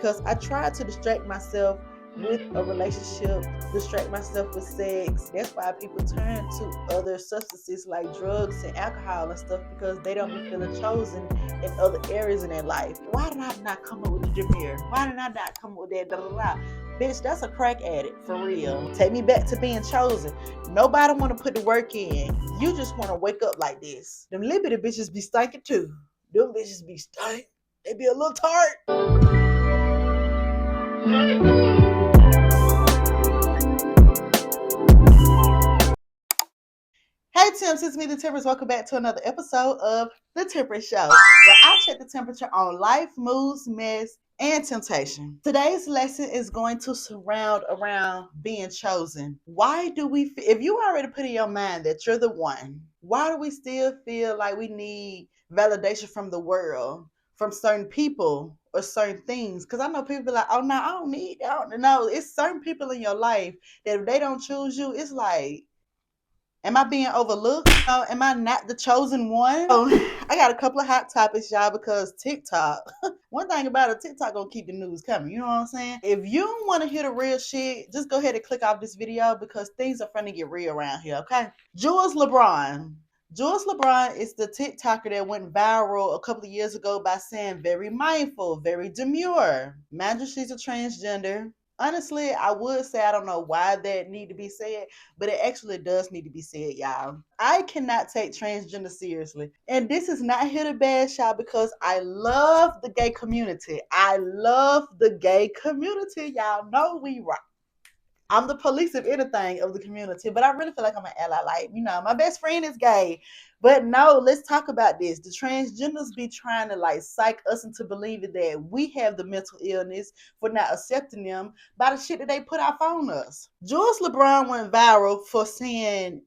because I tried to distract myself with a relationship, distract myself with sex. That's why people turn to other substances like drugs and alcohol and stuff, because they don't be feeling chosen in other areas in their life. Why did I not come up with the Jameer? Why did I not come up with that? Bitch, that's a crack addict for real. Take me back to being chosen. Nobody want to put the work in. You just want to wake up like this. Them liberty bitches be stinking too. Them bitches be stink. They be a little tart. Hey Tim's, it's me, the Tempress. Welcome back to another episode of the Tempress Show, where I check the temperature on life, moods, mess, and temptation. Today's lesson is going to surround around being chosen. Why do we, if you already put in your mind that you're the one, why do we still feel like we need validation from the world, from certain people or certain things? Because I know people be like, oh no, I don't need that. No, it's certain people in your life that if they don't choose you, it's like, am I being overlooked? Am I not the chosen one? I got a couple of hot topics, y'all, because TikTok, one thing about it, TikTok gonna keep the news coming. You know what I'm saying? If you don't want to hear the real shit, just go ahead and click off this video because things are finna get real around here, okay? Jules LeBron. Jules LeBron is the TikToker that went viral a couple of years ago by saying very mindful, very demure. Imagine she's a transgender. Honestly, I would say I don't know why that need to be said, but it actually does need to be said, y'all. I cannot take transgender seriously. And this is not here to bash y'all because I love the gay community. I love the gay community. Y'all know we rock. I'm the police of anything of the community, but I really feel like I'm an ally. Like, my best friend is gay. But no, let's talk about this. The transgenders be trying to like psych us into believing that we have the mental illness for not accepting them by the shit that they put out on us. Jules LeBron went viral for saying,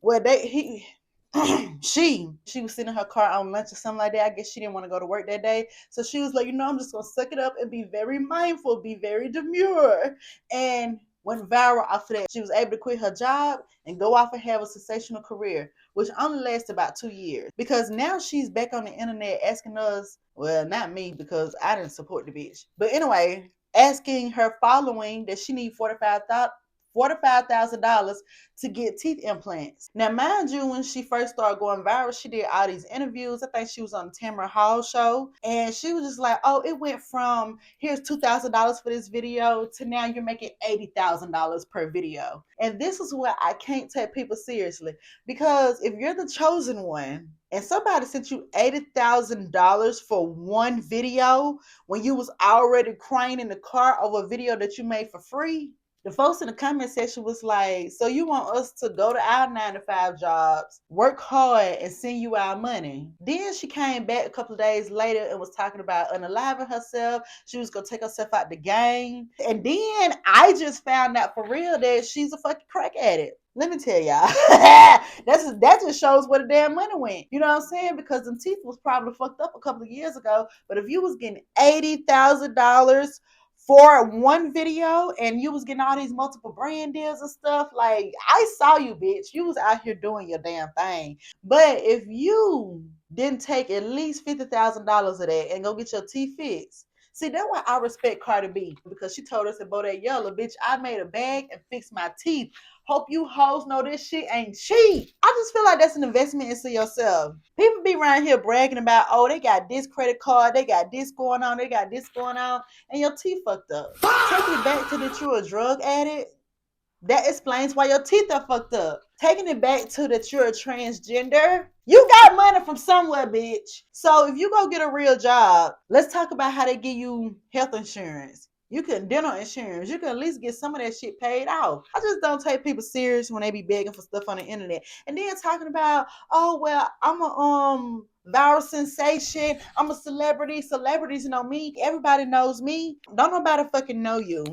she was sitting in her car on lunch or something like that. I guess she didn't want to go to work that day. So she was like, I'm just going to suck it up and be very mindful, be very demure. And went viral after that. She was able to quit her job and go off and have a sensational career, which only lasted about 2 years. Because now she's back on the internet asking us, well, not me because I didn't support the bitch. But anyway, asking her following that she need $45,000 to get teeth implants. Now, mind you, when she first started going viral, she did all these interviews. I think she was on the Tempress Show. And she was just like, oh, it went from here's $2,000 for this video to now you're making $80,000 per video. And this is where I can't take people seriously. Because if you're the chosen one, and somebody sent you $80,000 for one video when you was already crying in the car over a video that you made for free, the folks in the comment section was like, so you want us to go to our 9-to-5 jobs, work hard, and send you our money? Then she came back a couple of days later and was talking about unaliving herself. She was going to take herself out the game. And then I just found out for real that she's a fucking crack addict. Let me tell y'all, that just shows where the damn money went. You know what I'm saying? Because them teeth was probably fucked up a couple of years ago. But if you was getting $80,000 for one video and you was getting all these multiple brand deals and stuff, like, I saw you, bitch. You was out here doing your damn thing. But if you didn't take at least $50,000 of that and go get your teeth fixed, see, that's why I respect Cardi B, because she told us in Bodak Yellow, bitch, I made a bag and fixed my teeth. Hope you hoes know this shit ain't cheap. I just feel like that's an investment into yourself. People be around here bragging about, oh, they got this credit card, they got this going on, and your teeth fucked up. Taking it back to that you're a drug addict, that explains why your teeth are fucked up. Taking it back to that you're a transgender, you got money from somewhere, bitch. So if you go get a real job, let's talk about how they give you health insurance. You can dental insurance. You can at least get some of that shit paid off. I just don't take people serious when they be begging for stuff on the internet. And then talking about, oh, well, I'm a viral sensation. I'm a celebrity. Celebrities know me. Everybody knows me. Don't nobody fucking know you.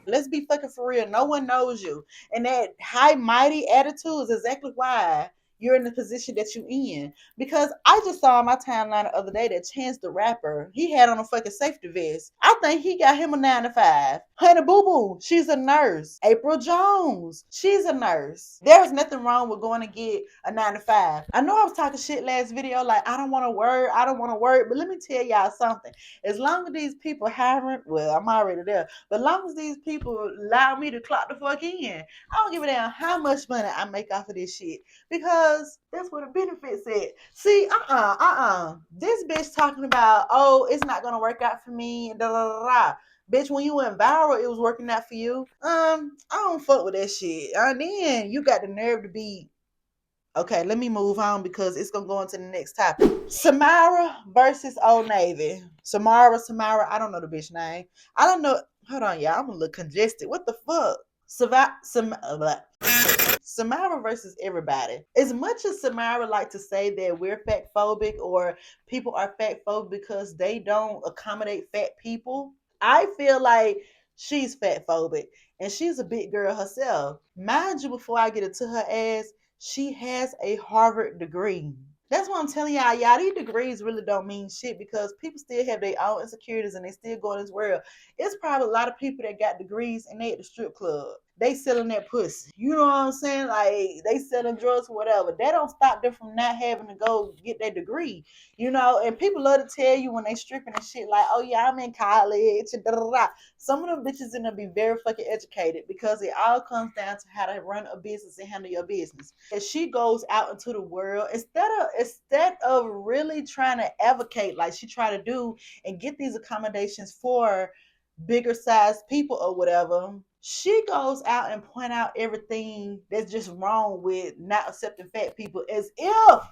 Let's be fucking for real. No one knows you. And that high mighty attitude is exactly why you're in the position that you in. Because I just saw on my timeline the other day that Chance the Rapper, he had on a fucking safety vest. I think he got him a 9-to-5. Honey Boo Boo, she's a nurse. April Jones, she's a nurse. There's nothing wrong with going to get a 9 to 5. I know I was talking shit last video, like I don't want to work, I don't want to work, but let me tell y'all something. As long as these people hiring, well, I'm already there, but as long as these people allow me to clock the fuck in, I don't give a damn how much money I make off of this shit because that's what the benefits at. See, this bitch talking about, oh, it's not gonna work out for me, da da da da. Bitch, when you went viral, it was working out for you. I don't fuck with that shit. And then you got the nerve to be, okay, let me move on because it's gonna go into the next topic. Samara versus Old Navy. Samara, I don't know the bitch name. I don't know. Hold on, y'all. I'm a little congested. What the fuck? Samara versus everybody. As much as Samara like to say that we're fat phobic or people are fat phobic because they don't accommodate fat people, I feel like she's fat phobic and she's a big girl herself. Mind you, before I get into her ass, she has a Harvard degree. That's what I'm telling y'all. These degrees really don't mean shit because people still have their own insecurities and they still go in this world. It's probably a lot of people that got degrees and they at the strip club. They selling that pussy. You know what I'm saying? Like they selling drugs or whatever. That don't stop them from not having to go get their degree. You know, and people love to tell you when they stripping and shit like, oh yeah, I'm in college. Da, da, da. Some of them bitches gonna be very fucking educated because it all comes down to how to run a business and handle your business. And she goes out into the world instead of really trying to advocate like she try to do and get these accommodations for bigger sized people or whatever, she goes out and point out everything that's just wrong with not accepting fat people as if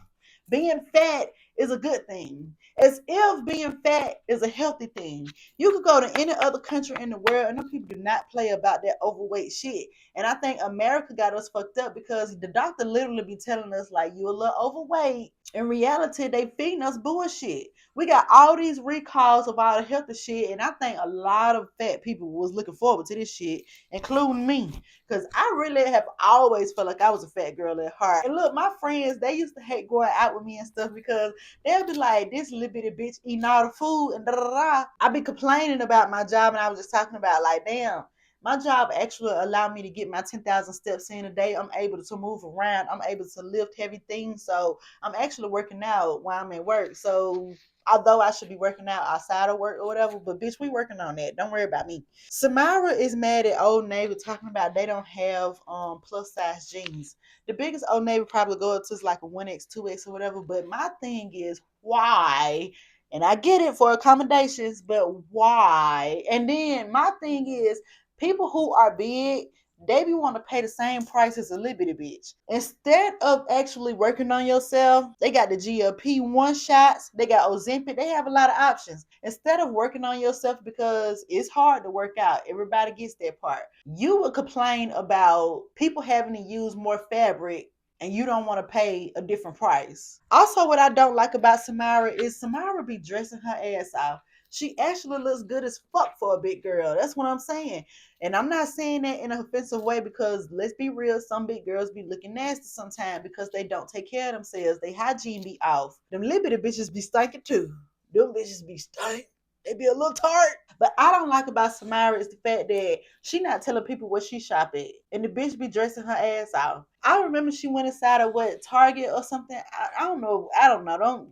being fat is a good thing, as if being fat is a healthy thing. You could go to any other country in the world and them people do not play about that overweight shit. And I think America got us fucked up because the doctor literally be telling us like you a little overweight. In reality, they feeding us bullshit. We got all these recalls of all the healthy shit, and I think a lot of fat people was looking forward to this shit, including me. Cause I really have always felt like I was a fat girl at heart. And look, my friends, they used to hate going out with me and stuff because they'll be like, this little bitty bitch eating all the food and da da da. I be complaining about my job and I was just talking about like, damn, my job actually allowed me to get my 10,000 steps in a day. I'm able to move around. I'm able to lift heavy things. So I'm actually working out while I'm at work. So although I should be working out outside of work or whatever, but bitch, we working on that. Don't worry about me. Samara is mad at Old Navy talking about they don't have plus size jeans. The biggest Old Navy probably go up to is like a 1X, 2X or whatever. But my thing is why? And I get it for accommodations, but why? And then my thing is people who are big, they be want to pay the same price as a little bitty bitch. Instead of actually working on yourself, they got the GLP-1 shots, they got Ozempic, they have a lot of options. Instead of working on yourself because it's hard to work out, everybody gets that part. You would complain about people having to use more fabric and you don't want to pay a different price. Also, what I don't like about Samara is Samara be dressing her ass off. She actually looks good as fuck for a big girl. That's what I'm saying. And I'm not saying that in an offensive way because let's be real, some big girls be looking nasty sometimes because they don't take care of themselves. They hygiene be off. Them little bitty bitches be stinking too. Them bitches be stink. They be a little tart. But I don't like about Samara is the fact that she not telling people where she shop at. And the bitch be dressing her ass off. I remember she went inside of Target or something. I don't know.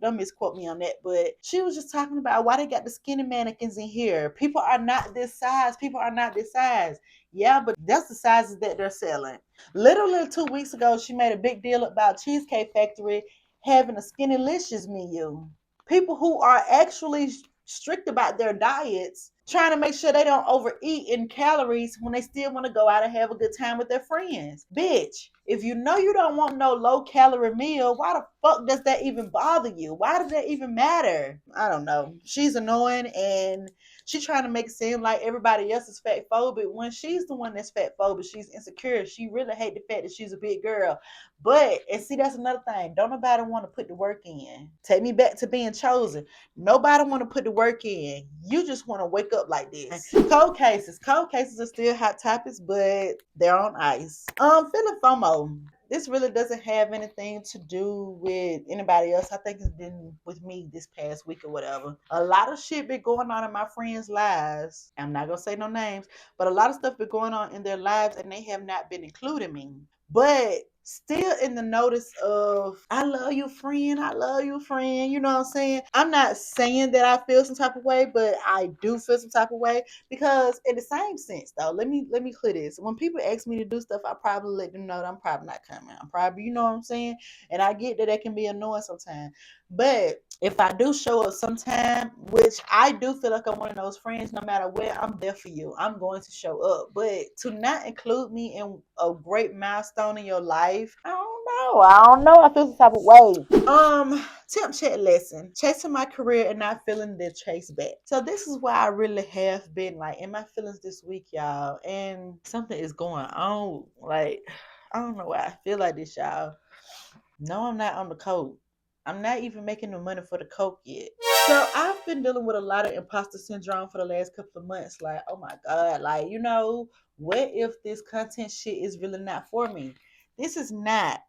Don't misquote me on that. But she was just talking about why they got the skinny mannequins in here. People are not this size. Yeah, but that's the sizes that they're selling. Literally 2 weeks ago, she made a big deal about Cheesecake Factory having a Skinnylicious menu. People who are actually strict about their diets, trying to make sure they don't overeat in calories when they still want to go out and have a good time with their friends. Bitch, if you know you don't want no low calorie meal, why the fuck does that even bother you? Why does that even matter? I don't know. She's annoying and she's trying to make it seem like everybody else is fat phobic when she's the one that's fat phobic. She's insecure. She really hates the fact that she's a big girl. But, and see, that's another thing. Don't nobody want to put the work in. Take me back to being chosen. Nobody want to put the work in. You just want to wake up like this. Cold cases. Cold cases are still hot topics, but they're on ice. Feeling FOMO. this really doesn't have anything to do with anybody else. I think it's been with me this past week or whatever. A lot of shit been going on in my friends' lives. I'm not gonna say no names, but a lot of stuff been going on in their lives and they have not been including me. But still in the notice of I love you, friend. I love you, friend. You know what I'm saying? I'm not saying that I feel some type of way, but I do feel some type of way because in the same sense though, let me clear this. When people ask me to do stuff, I probably let them know that I'm probably not coming. I'm probably, you know what I'm saying? And I get that that can be annoying sometimes. But if I do show up sometime, which I do feel like I'm one of those friends, no matter where, I'm there for you. I'm going to show up. But to not include me in a great milestone in your life, I don't know. I don't know. I feel some type of way. Tip chat lesson. Chasing my career and not feeling the chase back. So this is why I really have been like in my feelings this week, y'all. And something is going on. Like, I don't know why I feel like this, y'all. No, I'm not on the coke. I'm not even making the money for the coke yet. So I've been dealing with a lot of imposter syndrome for the last couple of months. Like, oh my God, like, what if this content shit is really not for me? This is not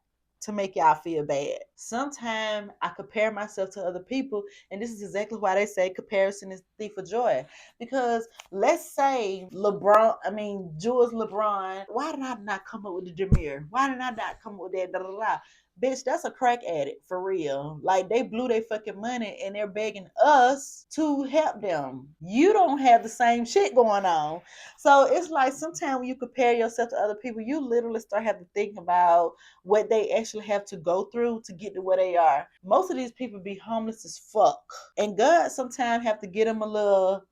to make y'all feel bad. Sometimes I compare myself to other people, and this is exactly why they say comparison is the thief of joy. Because let's say Jules LeBron, why did I not come up with the Jameer? Why did I not come up with that? Da, da, da. Bitch, that's a crack addict for real. Like they blew their fucking money and they're begging us to help them. You don't have the same shit going on. So it's like sometimes when you compare yourself to other people, you literally start having to think about what they actually have to go through to get to where they are. Most of these people be homeless as fuck. And God sometimes have to get them a little,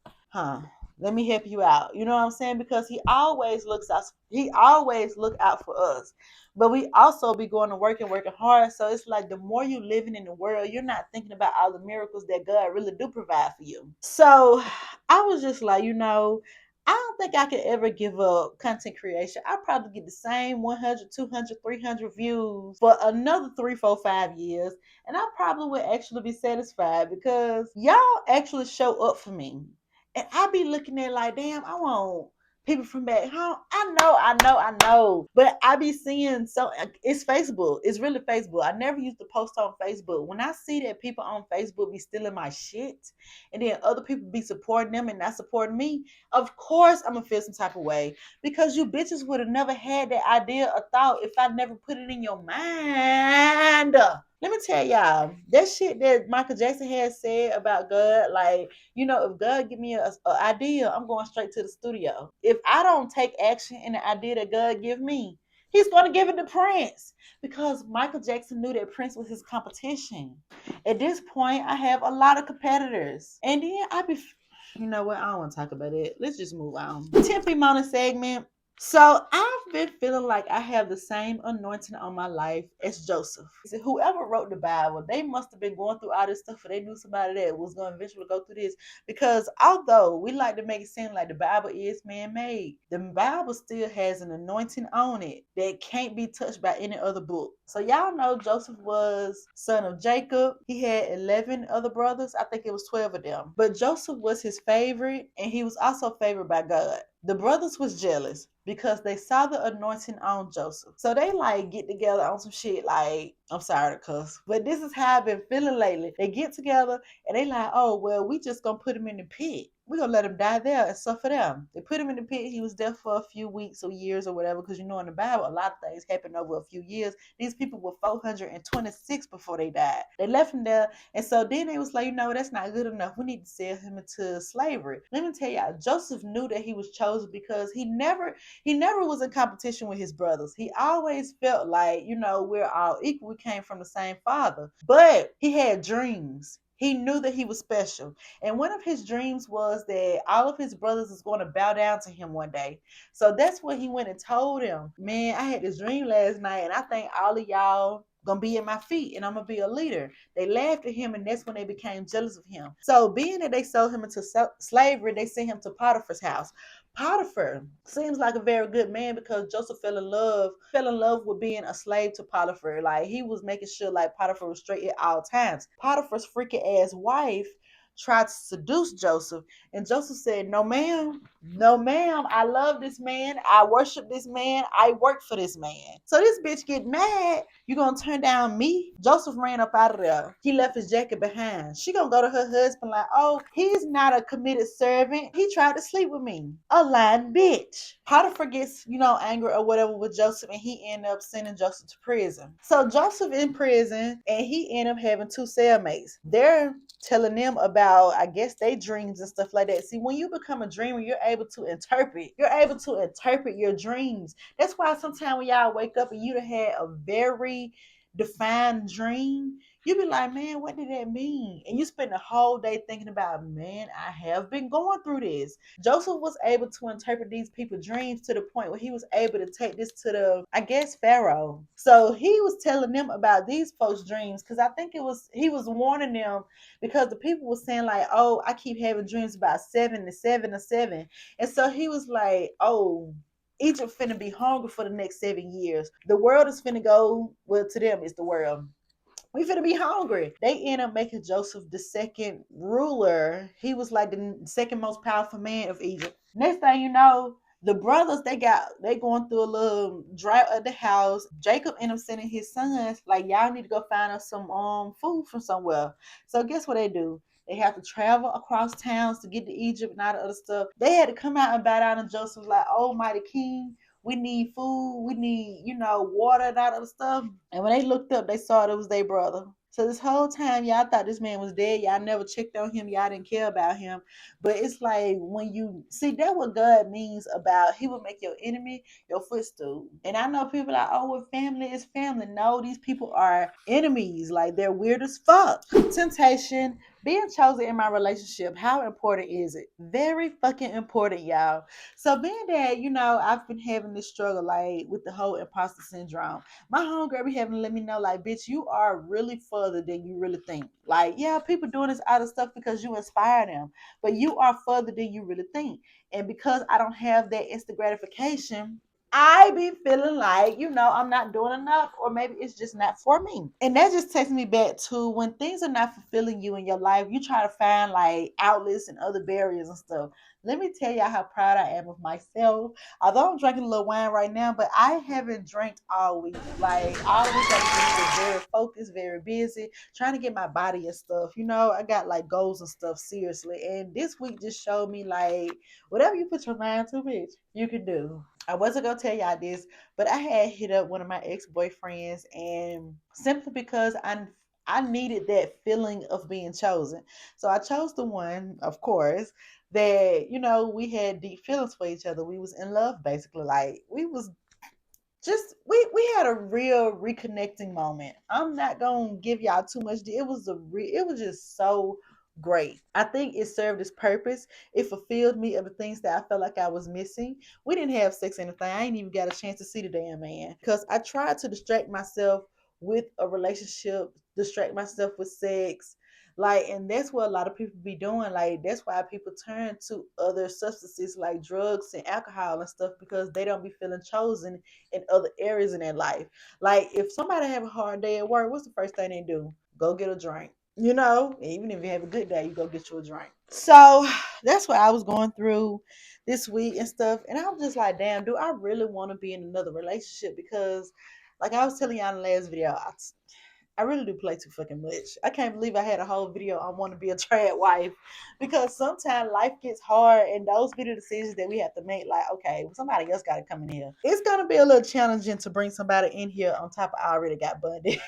let me help you out. You know what I'm saying? Because he always look out for us. But we also be going to work and working hard. So it's like the more you living in the world, you're not thinking about all the miracles that God really do provide for you. So I was just like, I don't think I could ever give up content creation. I probably get the same 100, 200, 300 views for another 3, 4, 5 years. And I probably would actually be satisfied because y'all actually show up for me. And I be looking at like, damn, I want people from back home. I know. But I be seeing it's Facebook. It's really Facebook. I never used to post on Facebook. When I see that people on Facebook be stealing my shit and then other people be supporting them and not supporting me, of course I'm gonna feel some type of way. Because you bitches would have never had that idea or thought if I never put it in your mind. Let me tell y'all, that shit that Michael Jackson had said about God, like, if God give me a idea, I'm going straight to the studio. If I don't take action in the idea that God give me, he's going to give it to Prince because Michael Jackson knew that Prince was his competition. At this point, I have a lot of competitors. And then you know what? I don't want to talk about it. Let's just move on. Tempe Mona segment. So I've been feeling like I have the same anointing on my life as Joseph. Whoever wrote the Bible, they must have been going through all this stuff, or they knew somebody that was going to eventually go through this. Because although we like to make it seem like the Bible is man-made, the Bible still has an anointing on it that can't be touched by any other book. So y'all know Joseph was son of Jacob. He had 11 other brothers. I think it was 12 of them. But Joseph was his favorite, and he was also favored by God. The brothers was jealous because they saw the anointing on Joseph. So they like get together on some shit like, I'm sorry to cuss, but this is how I've been feeling lately. They get together and they like, oh, well, we just gonna put him in the pit. We're gonna let him die there and suffer them. They put him in the pit. He was there for a few weeks or years or whatever, because in the Bible, a lot of things happened over a few years. These people were 426 before they died. They left him there, and so then they was like, that's not good enough. We need to sell him into slavery. Let me tell y'all, Joseph knew that he was chosen because he never was in competition with his brothers. He always felt like, we're all equal. We came from the same father. But he had dreams. He knew that he was special. And one of his dreams was that all of his brothers is going to bow down to him one day. So that's what he went and told him. Man, I had this dream last night, and I think all of y'all gonna be at my feet and I'm gonna be a leader. They laughed at him, and that's when they became jealous of him. So being that they sold him into slavery, they sent him to Potiphar's house. Potiphar seems like a very good man because Joseph fell in love with being a slave to Potiphar. Like he was making sure like Potiphar was straight at all times. Potiphar's freaking ass wife tried to seduce Joseph. And Joseph said, no, ma'am. No, ma'am. I love this man. I worship this man. I work for this man. So this bitch get mad. You gonna turn down me? Joseph ran up out of there. He left his jacket behind. She gonna go to her husband like, oh, he's not a committed servant. He tried to sleep with me. A lying bitch. Potiphar gets, angry or whatever with Joseph, and he ended up sending Joseph to prison. So Joseph in prison, and he ended up having two cellmates. They're telling them about, I guess, they dreams and stuff like that. See, when you become a dreamer, you're able to interpret. You're able to interpret your dreams. That's why sometimes when y'all wake up and you done had a very defined dream, you be like, man, what did that mean? And you spend the whole day thinking about, man, I have been going through this. Joseph was able to interpret these people's dreams to the point where he was able to take this to the, I guess, Pharaoh. So he was telling them about these folks' dreams, because I think he was warning them, because the people were saying like, oh, I keep having dreams about 7 and 7 and 7. And so he was like, oh, Egypt finna be hungry for the next 7 years. The world is finna go, well, to them it's the world. We finna be hungry. They end up making Joseph the second ruler. He was like the second most powerful man of Egypt. Next thing you know, the brothers, they going through a little drought at the house. Jacob ended up sending his sons like, y'all need to go find us some food from somewhere. So guess what they do? They have to travel across towns to get to Egypt and all the other stuff. They had to come out and bow down to Joseph like, oh mighty king, we need food, we need, water and all that other stuff. And when they looked up, they saw it was their brother. So this whole time, y'all thought this man was dead. Y'all never checked on him. Y'all didn't care about him. But it's like, when you see, that's what God means about, he will make your enemy your footstool. And I know people are like, oh, well, family is family. No, these people are enemies. Like, they're weird as fuck. Temptation. Being chosen in my relationship, how important is it? Very fucking important, y'all. So being that, I've been having this struggle like with the whole imposter syndrome. My homegirl be having to let me know, like, bitch, you are really further than you really think. Like, yeah, people doing this other stuff because you inspire them, but you are further than you really think. And because I don't have that instant gratification, I be feeling like, I'm not doing enough, or maybe it's just not for me. And that just takes me back to when things are not fulfilling you in your life, you try to find like outlets and other barriers and stuff. Let me tell y'all how proud I am of myself. Although I'm drinking a little wine right now, but I haven't drank all week. Like, all week I've been very focused, very busy, trying to get my body and stuff. I got like goals and stuff, seriously. And this week just showed me like, whatever you put your mind to, bitch, you can do. I wasn't gonna tell y'all this, but I had hit up one of my ex-boyfriends, and simply because I needed that feeling of being chosen. So I chose the one, of course, that, we had deep feelings for each other. We was in love, basically. Like, we was just, we had a real reconnecting moment. I'm not gonna give y'all too much. It was just so great. I think it served its purpose. It fulfilled me of the things that I felt like I was missing. We didn't have sex or anything. I ain't even got a chance to see the damn man, because I tried to distract myself with a relationship, distract myself with sex. Like, and that's what a lot of people be doing. Like, that's why people turn to other substances like drugs and alcohol and stuff, because they don't be feeling chosen in other areas in their life. Like, if somebody have a hard day at work, what's the first thing they do? Go get a drink. Even if you have a good day, you go get you a drink. So that's what I was going through this week and stuff. And I was just like, damn, do I really want to be in another relationship? Because, like I was telling y'all in the last video, I really do play too fucking much. I can't believe I had a whole video on want to be a trad wife, because sometimes life gets hard, and those be the decisions that we have to make. Like, okay, well, somebody else got to come in here. It's gonna be a little challenging to bring somebody in here on top of I already got bunded.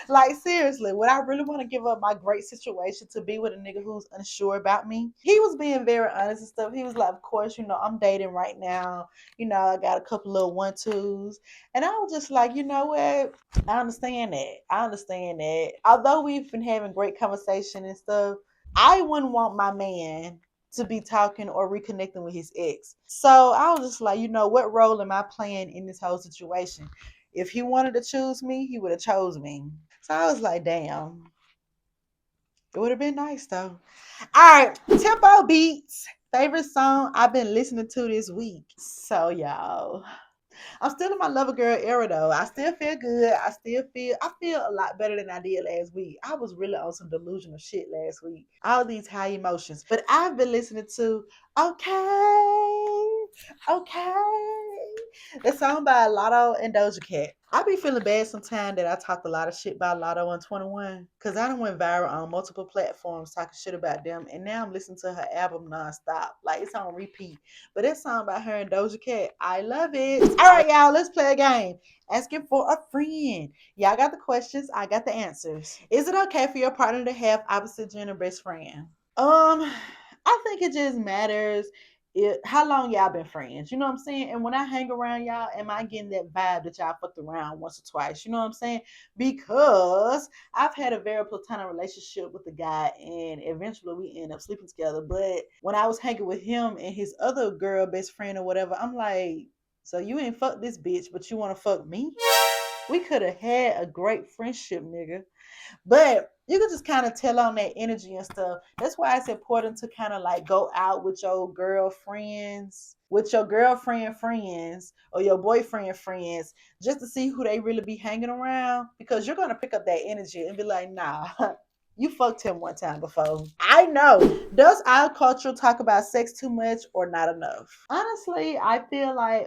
Like, seriously, would I really want to give up my great situation to be with a nigga who's unsure about me? He was being very honest and stuff. He was like, of course, I'm dating right now. I got a couple little 1-2s. And I was just like, you know what? I understand that. I understand that. Although we've been having great conversation and stuff, I wouldn't want my man to be talking or reconnecting with his ex. So I was just like, what role am I playing in this whole situation? If he wanted to choose me, he would have chose me. So I was like, damn. It would have been nice though. All right, tempo beats. Favorite song I've been listening to this week. So y'all, I'm still in my lover girl era though. I still feel good. I feel a lot better than I did last week. I was really on some delusional shit last week. All these high emotions. But I've been listening to Okay. Okay. The song by Lotto and Doja Cat. I be feeling bad sometimes that I talked a lot of shit about Lotto and 21 because I done went viral on multiple platforms talking shit about them, and now I'm listening to her album nonstop. Like it's on repeat. But that song by her and Doja Cat, I love it. All right, y'all, let's play a game. Asking for a friend. Y'all got the questions, I got the answers. Is it okay for your partner to have opposite gender best friend? I think it just matters how long y'all been friends. You know what I'm saying? And when I hang around y'all, am I getting that vibe that y'all fucked around once or twice? You know what I'm saying? Because I've had a very platonic relationship with the guy, and eventually we end up sleeping together. But when I was hanging with him and his other girl best friend or whatever, I'm like, so you ain't fuck this bitch, but you want to fuck me? We could have had a great friendship, nigga. But you can just kind of tell on that energy and stuff. That's why it's important to kind of like go out with your girlfriend friends or your boyfriend friends, just to see who they really be hanging around. Because you're gonna pick up that energy and be like, nah, you fucked him one time before. I know. Does our culture talk about sex too much or not enough? Honestly, I feel like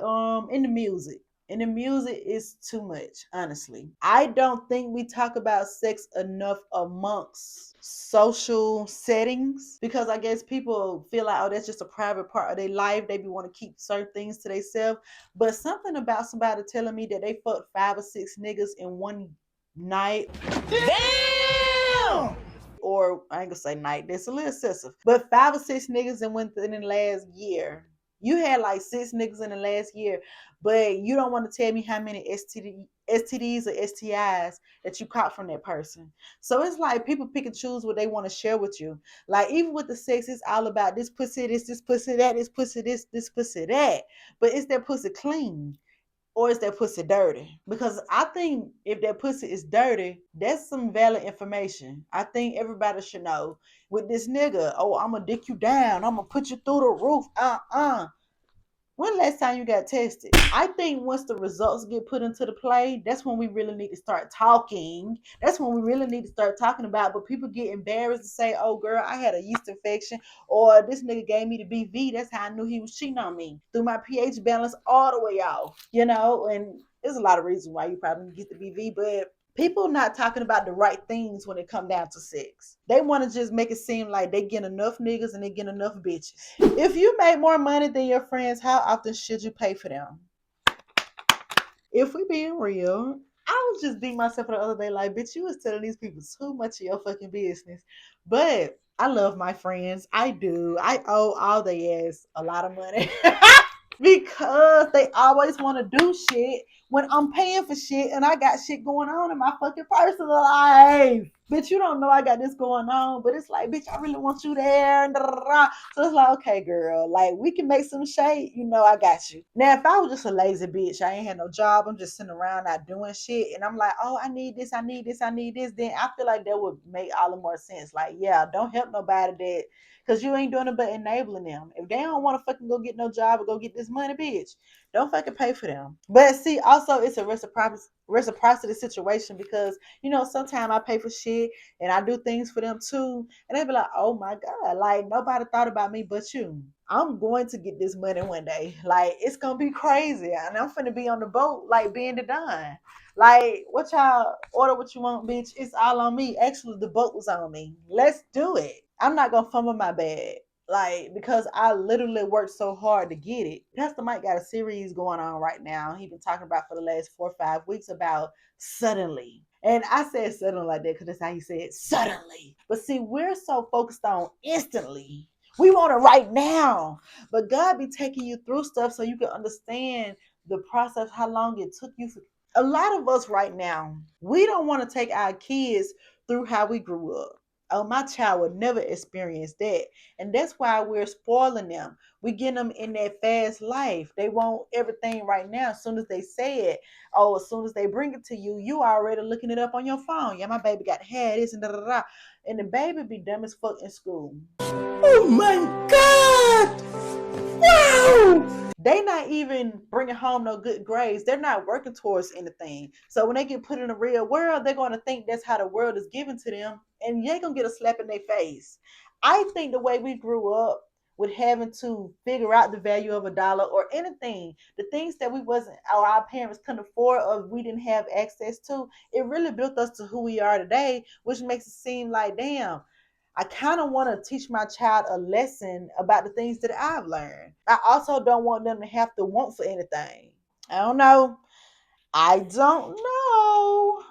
in the music. And the music is too much, honestly. I don't think we talk about sex enough amongst social settings because I guess people feel like, oh, that's just a private part of their life. They be want to keep certain things to themselves. But something about somebody telling me that they fucked 5 or 6 niggas in one night. Damn! Or I ain't gonna say night, that's a little excessive. But 5 or 6 niggas in the last year. You had like 6 niggas in the last year, but you don't want to tell me how many STDs or STIs that you caught from that person. So it's like people pick and choose what they want to share with you. Like even with the sex, it's all about this pussy, this pussy, that, this pussy, this pussy, that. But is that pussy clean? Or is that pussy dirty? Because I think if that pussy is dirty, that's some valid information. I think everybody should know. With this nigga, oh, I'm gonna dick you down. I'm gonna put you through the roof. When last time you got tested? I think once the results get put into the play, that's when we really need to start talking. That's when we really need to start talking about. But people get embarrassed to say, "Oh, girl, I had a yeast infection," or "This nigga gave me the BV. That's how I knew he was cheating on me." Threw my pH balance all the way off, And there's a lot of reasons why you probably get the BV, but people not talking about the right things when it come down to sex. They want to just make it seem like they get enough niggas and they get enough bitches. If you make more money than your friends, how often should you pay for them? If we being real, I was just being myself the other day, like, bitch, you was telling these people too much of your fucking business. But I love my friends. I do. I owe all they ass a lot of money. Because they always want to do shit when I'm paying for shit and I got shit going on in my fucking personal life. Bitch, you don't know I got this going on, but it's like, bitch, I really want you there. And so it's like, okay, girl, like we can make some shade. I got you. Now, if I was just a lazy bitch, I ain't had no job, I'm just sitting around not doing shit, and I'm like, oh, I need this, I need this, I need this, then I feel like that would make all the more sense. Like, yeah, don't help nobody that because you ain't doing it but enabling them. If they don't want to fucking go get no job or go get this money, bitch, don't fucking pay for them. But see, also it's a reciprocity situation because, sometimes I pay for shit and I do things for them too. And they be like, oh my God, like nobody thought about me but you. I'm going to get this money one day. Like it's gonna be crazy. And I'm finna be on the boat, like being the Don. Like, what y'all order what you want, bitch. It's all on me. Actually, the boat was on me. Let's do it. I'm not gonna fumble my bag. Like, because I literally worked so hard to get it. Pastor Mike got a series going on right now. He been talking about for the last 4 or 5 weeks about suddenly. And I said suddenly like that because that's how he said suddenly. But see, we're so focused on instantly. We want it right now. But God be taking you through stuff so you can understand the process, how long it took you. A lot of us right now, we don't want to take our kids through how we grew up. Oh, my child would never experience that. And that's why we're spoiling them. We get them in that fast life. They want everything right now. As soon as they say it, as soon as they bring it to you, you already looking it up on your phone. Yeah, my baby got hair, this and da da da. And the baby be dumb as fuck in school. Oh my God! Wow! they not even bringing home no good grades. They're not working towards anything. So when they get put in the real world, they're going to think that's how the world is given to them, and you ain't going to get a slap in their face. I think the way we grew up with having to figure out the value of a dollar or anything, the things that we wasn't, or our parents couldn't afford or we didn't have access to, it really built us to who we are today, which makes it seem like, damn, I kind of want to teach my child a lesson about the things that I've learned. I also don't want them to have to want for anything. I don't know. I don't know.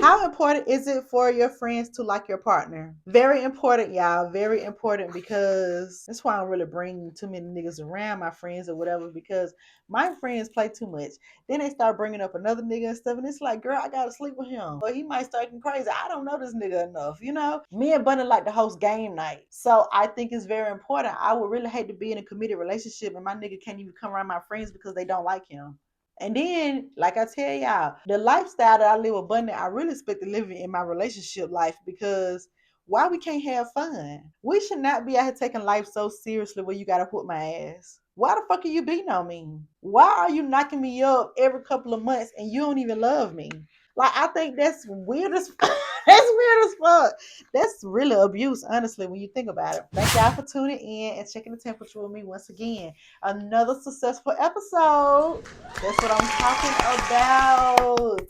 How important is it for your friends to like your partner? Very important, y'all. Very important, because that's why I don't really bring too many niggas around my friends or whatever, because my friends play too much. Then they start bringing up another nigga and stuff, and it's like, girl, I gotta sleep with him. Or he might start getting crazy. I don't know this nigga enough, you know? Me and Bunny like to host game night. So I think it's very important. I would really hate to be in a committed relationship and my nigga can't even come around my friends because they don't like him. And then, like I tell y'all, the lifestyle that I live with Bunny, I really expect to live in my relationship life, because why we can't have fun? We should not be out here taking life so seriously where you gotta whoop my ass. Why the fuck are you beating on me? Why are you knocking me up every couple of months and you don't even love me? Like, I think that's weird as fuck. That's weird as fuck. That's really abuse, honestly, when you think about it. Thank y'all for tuning in and checking the temperature with me once again. Another successful episode. That's what I'm talking about.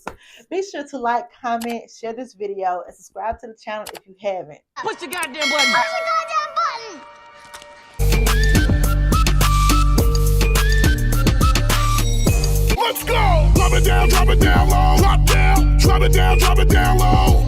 Be sure to like, comment, share this video, and subscribe to the channel if you haven't. Push the goddamn button. Push the goddamn button. Let's go! Drop it down low. Drop it down low.